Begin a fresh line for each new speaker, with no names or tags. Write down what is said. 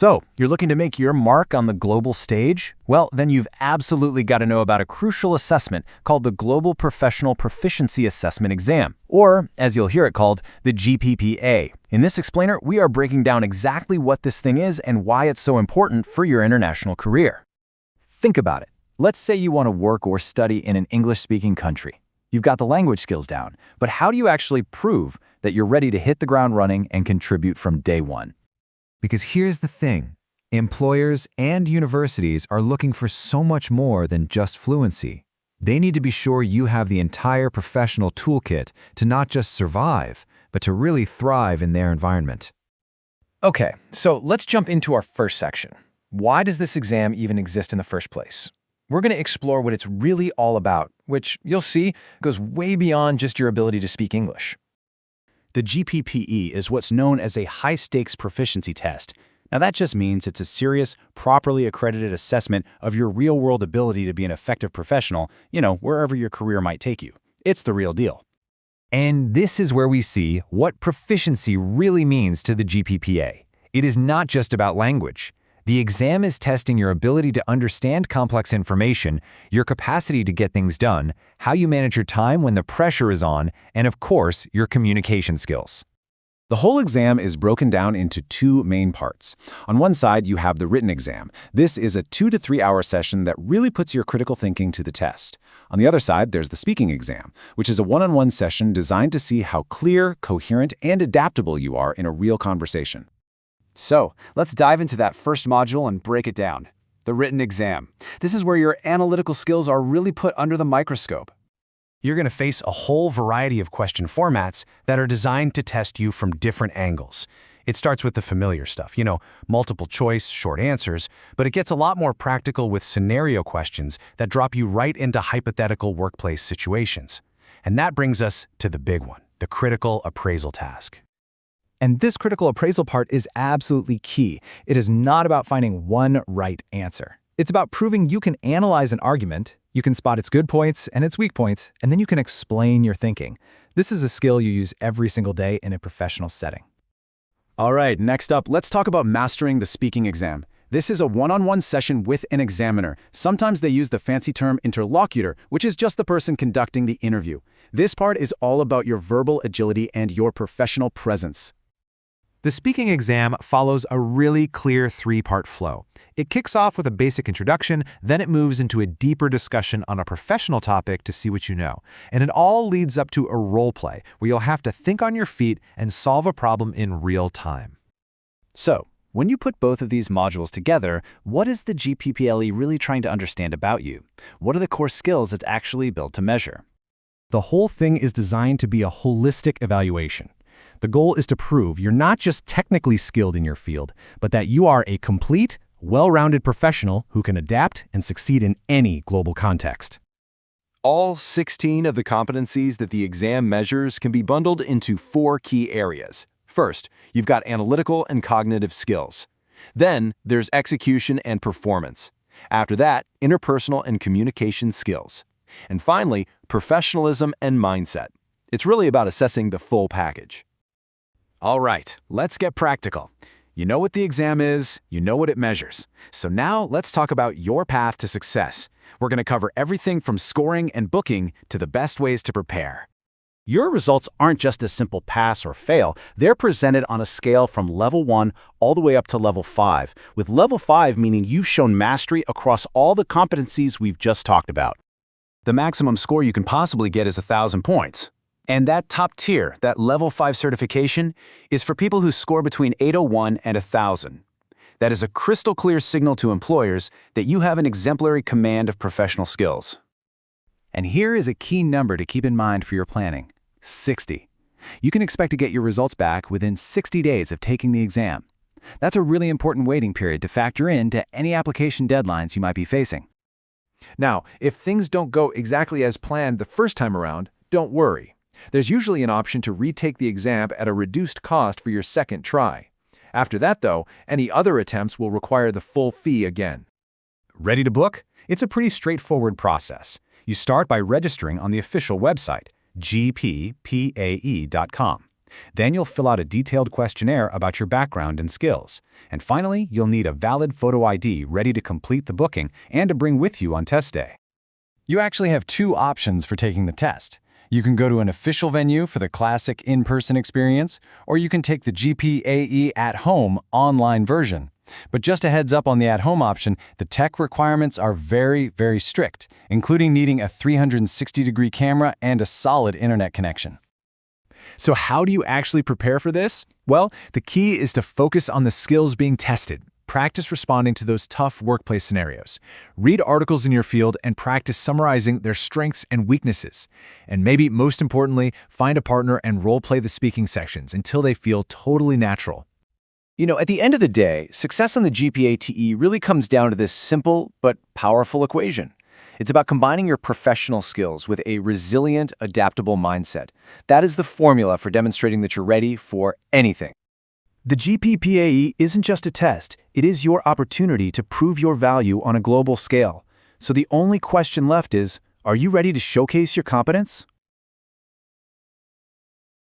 So, you're looking to make your mark on the global stage? Well, then you've absolutely got to know about a crucial assessment called the Global Professional Proficiency Assessment Exam, or, as you'll hear it called, the GPPAE. In this explainer, we are breaking down exactly what this thing is and why it's so important for your international career.
Think about it. Let's say you want to work or study in an English-speaking country. You've got the language skills down, but how do you actually prove that you're ready to hit the ground running and contribute from day one?
Because here's the thing, employers and universities are looking for so much more than just fluency. They need to be sure you have the entire professional toolkit to not just survive, but to really thrive in their environment.
Okay, so let's jump into our first section. Why does this exam even exist in the first place? We're going to explore what it's really all about, which you'll see goes way beyond just your ability to speak English.
The GPPE is what's known as a high-stakes proficiency test. Now that just means it's a serious, properly accredited assessment of your real-world ability to be an effective professional, wherever your career might take you. It's the real deal.
And this is where we see what proficiency really means to the GPPAE. It is not just about language. The exam is testing your ability to understand complex information, your capacity to get things done, how you manage your time when the pressure is on, and of course, your communication skills.
The whole exam is broken down into two main parts. On one side, you have the written exam. This is a 2 to 3 hour session that really puts your critical thinking to the test. On the other side, there's the speaking exam, which is a one-on-one session designed to see how clear, coherent, and adaptable you are in a real conversation.
So, let's dive into that first module and break it down. The written exam. This is where your analytical skills are really put under the microscope.
You're going to face a whole variety of question formats that are designed to test you from different angles. It starts with the familiar stuff, multiple choice, short answers, but it gets a lot more practical with scenario questions that drop you right into hypothetical workplace situations. And that brings us to the big one, the critical appraisal task.
And this critical appraisal part is absolutely key. It is not about finding one right answer. It's about proving you can analyze an argument, you can spot its good points and its weak points, and then you can explain your thinking. This is a skill you use every single day in a professional setting.
All right, next up, let's talk about mastering the speaking exam. This is a one-on-one session with an examiner. Sometimes they use the fancy term interlocutor, which is just the person conducting the interview. This part is all about your verbal agility and your professional presence.
The speaking exam follows a really clear 3-part flow. It kicks off with a basic introduction, then it moves into a deeper discussion on a professional topic to see what you know. And it all leads up to a role play, where you'll have to think on your feet and solve a problem in real time.
So, when you put both of these modules together, what is the GPPAE really trying to understand about you? What are the core skills it's actually built to measure?
The whole thing is designed to be a holistic evaluation. The goal is to prove you're not just technically skilled in your field, but that you are a complete, well-rounded professional who can adapt and succeed in any global context.
All 16 of the competencies that the exam measures can be bundled into 4 key areas. First, you've got analytical and cognitive skills. Then, there's execution and performance. After that, interpersonal and communication skills. And finally, professionalism and mindset. It's really about assessing the full package.
All right, let's get practical. You know what the exam is, you know what it measures. So now let's talk about your path to success. We're going to cover everything from scoring and booking to the best ways to prepare.
Your results aren't just a simple pass or fail. They're presented on a scale from level 1 all the way up to level 5, with level 5 meaning you've shown mastery across all the competencies we've just talked about.
The maximum score you can possibly get is 1,000 points. And that top tier, that level 5 certification, is for people who score between 801 and 1,000. That is a crystal clear signal to employers that you have an exemplary command of professional skills.
And here is a key number to keep in mind for your planning: 60. You can expect to get your results back within 60 days of taking the exam. That's a really important waiting period to factor in to any application deadlines you might be facing.
Now, if things don't go exactly as planned the first time around, don't worry. There's usually an option to retake the exam at a reduced cost for your second try. After that, though, any other attempts will require the full fee again.
Ready to book? It's a pretty straightforward process. You start by registering on the official website, gppae.com.
Then you'll fill out a detailed questionnaire about your background and skills. And finally, you'll need a valid photo ID ready to complete the booking and to bring with you on test day.
You actually have two options for taking the test. You can go to an official venue for the classic in-person experience, or you can take the GPAE at-home online version. But just a heads up on the at-home option, the tech requirements are very, very strict, including needing a 360-degree camera and a solid internet connection.
So how do you actually prepare for this? Well, the key is to focus on the skills being tested. Practice responding to those tough workplace scenarios. Read articles in your field and practice summarizing their strengths and weaknesses. And maybe most importantly, find a partner and role-play the speaking sections until they feel totally natural.
You know, at the end of the day, success on the GPATE really comes down to this simple but powerful equation. It's about combining your professional skills with a resilient, adaptable mindset. That is the formula for demonstrating that you're ready for anything.
The GPPAE isn't just a test, it is your opportunity to prove your value on a global scale. So the only question left is, are you ready to showcase your competence?